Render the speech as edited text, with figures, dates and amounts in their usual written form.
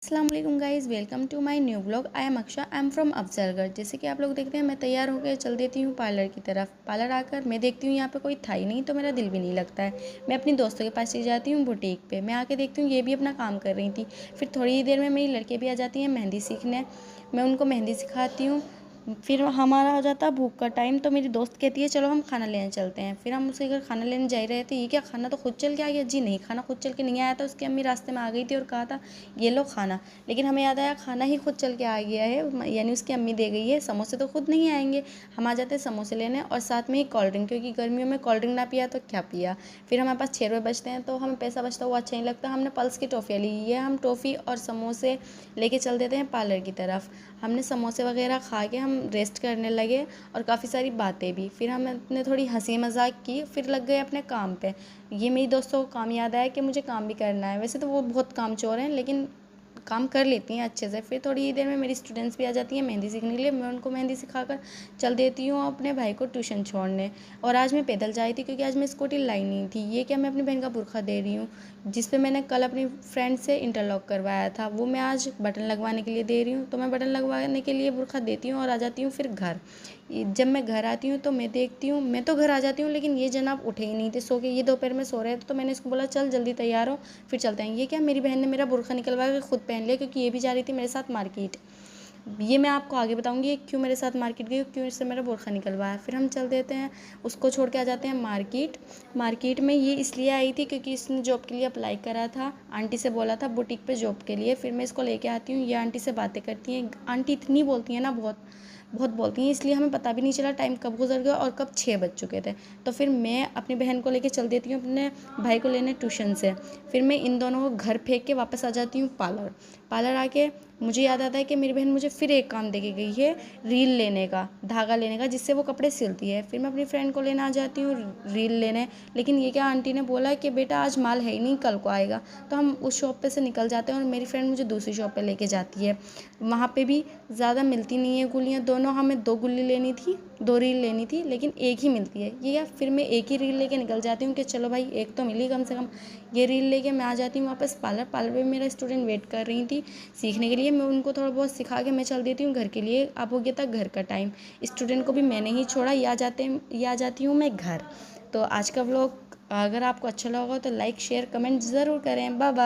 अस्सलाम वालेकुम guys, welcome to my new blog. I am Aksha, I am from Afzalgarh. जैसे कि आप लोग देखते हैं, मैं तैयार होकर चल देती हूँ पार्लर की तरफ। पार्लर आकर मैं देखती हूँ यहाँ पे कोई था ही नहीं, तो मेरा दिल भी नहीं लगता है। मैं अपनी दोस्तों के पास चली जाती हूँ बुटीक पे। मैं आके देखती हूँ ये भी अपना काम कर रही थी। फिर थोड़ी ही देर में मेरी लड़के भी आ जाती हैं मेहंदी सीखने। मैं उनको मेहंदी सिखाती हूँ। फिर हमारा हो जाता है भूख का टाइम, तो मेरी दोस्त कहती है चलो हम खाना लेने चलते हैं। फिर हम उसके घर खाना लेने जा रहे थे। ये क्या, खाना तो खुद चल के आ गया? जी नहीं, खाना खुद चल के नहीं आया था। उसकी अम्मी रास्ते में आ गई थी और कहा था ये लो खाना। लेकिन हमें याद आया खाना ही खुद चल के आ गया है, यानी उसकी अम्मी दे गई है। समोसे तो खुद नहीं आएंगे। हम आ जाते हैं समोसे लेने और साथ में ही कोल्ड ड्रिंक, क्योंकि गर्मियों में कोल्ड ड्रिंक ना पिया तो क्या पिया। फिर हमारे पास 6 रुपये बचते हैं, तो हमें पैसा बचता हुआ अच्छा नहीं लगता। हमने पल्स की टॉफ़ियाँ ली है। हम टॉफ़ी और समोसे लेके चल देते हैं पार्लर की तरफ। हमने समोसे वगैरह खा के हम रेस्ट करने लगे और काफ़ी सारी बातें भी। फिर हमने थोड़ी हंसी मजाक की, फिर लग गए अपने काम पे। ये मेरी दोस्तों को काम याद आया कि मुझे काम भी करना है। वैसे तो वो बहुत कामचोर हैं, लेकिन काम कर लेती हैं अच्छे से। फिर थोड़ी ही देर में मेरी स्टूडेंट्स भी आ जाती हैं मेहंदी सीखने के लिए। मैं उनको मेहंदी सिखाकर चल देती हूँ अपने भाई को ट्यूशन छोड़ने। और आज मैं पैदल जा रही थी, क्योंकि आज मैं स्कूटी लाई नहीं थी। ये क्या, मैं अपनी बहन का बुर्खा दे रही हूँ, जिस पे मैंने कल अपनी फ्रेंड से इंटरलॉक करवाया था। वो मैं आज बटन लगवाने के लिए दे रही हूँ। तो मैं बटन लगवाने के लिए बुर्खा देती हूँ और आ जाती हूँ फिर घर। जब मैं घर आती हूँ तो मैं देखती हूँ, मैं तो घर आ जाती हूँ, लेकिन ये जनाब उठे ही नहीं थे सो के। ये दोपहर में सो रहे थे, तो मैंने इसको बोला चल जल्दी तैयार हो फिर चलते हैं। ये क्या, मेरी बहन ने मेरा बुर्खा निकलवा के खुद पहन लिया, क्योंकि ये भी जा रही थी मेरे साथ मार्केट। ये मैं आपको आगे बताऊंगी क्यों मेरे साथ मार्केट गई, क्यों इससे मेरा बुर्खा निकलवाया। फिर हम चल देते हैं, उसको छोड़ के आ जाते हैं मार्केट। मार्केट में ये इसलिए आई थी क्योंकि इसने जॉब के लिए अप्लाई करा था। आंटी से बोला था बुटीक पे जॉब के लिए। फिर मैं इसको लेके आती हूँ, ये आंटी से बातें करती हैं। आंटी इतनी बोलती हैं ना, बहुत बहुत बोलती हैं, इसलिए हमें पता भी नहीं चला टाइम कब गुजर गया और कब 6 बज चुके थे। तो फिर मैं अपनी बहन को लेके चल देती हूँ अपने भाई को लेने ट्यूशन से। फिर मैं इन दोनों को घर फेंक के वापस आ जाती हूँ पार्लर। पार्लर आके मुझे याद आता है कि मेरी बहन मुझे फिर एक काम दे के गई है, रील लेने का, धागा लेने का, जिससे वो कपड़े सिलती है। फिर मैं अपनी फ्रेंड को लेने आ जाती हूँ रील लेने। लेकिन ये क्या, आंटी ने बोला कि बेटा आज माल है ही नहीं, कल को आएगा। तो हम उस शॉप पे से निकल जाते हैं और मेरी फ्रेंड मुझे दूसरी शॉप पे लेके जाती है। वहाँ पे भी ज़्यादा मिलती नहीं है गुलियाँ। दोनों, हमें 2 गुल्ली लेनी थी, 2 रील लेनी थी, लेकिन एक ही मिलती है। ये क्या, फिर मैं एक ही रील लेके निकल जाती हूँ कि चलो भाई एक तो मिली कम से कम। ये रील लेके मैं आ जाती हूँ वापस पार्लर। पार्लर में मेरा स्टूडेंट वेट कर रही थी सीखने के लिए। मैं उनको थोड़ा बहुत सिखा के मैं चल देती हूँ घर के लिए। अब हो गया था घर का टाइम। स्टूडेंट को भी मैंने ही छोड़ा, या जाती हूँ मैं घर। तो आज का व्लॉग अगर आपको अच्छा लगा तो लाइक शेयर कमेंट ज़रूर करें। Bye bye.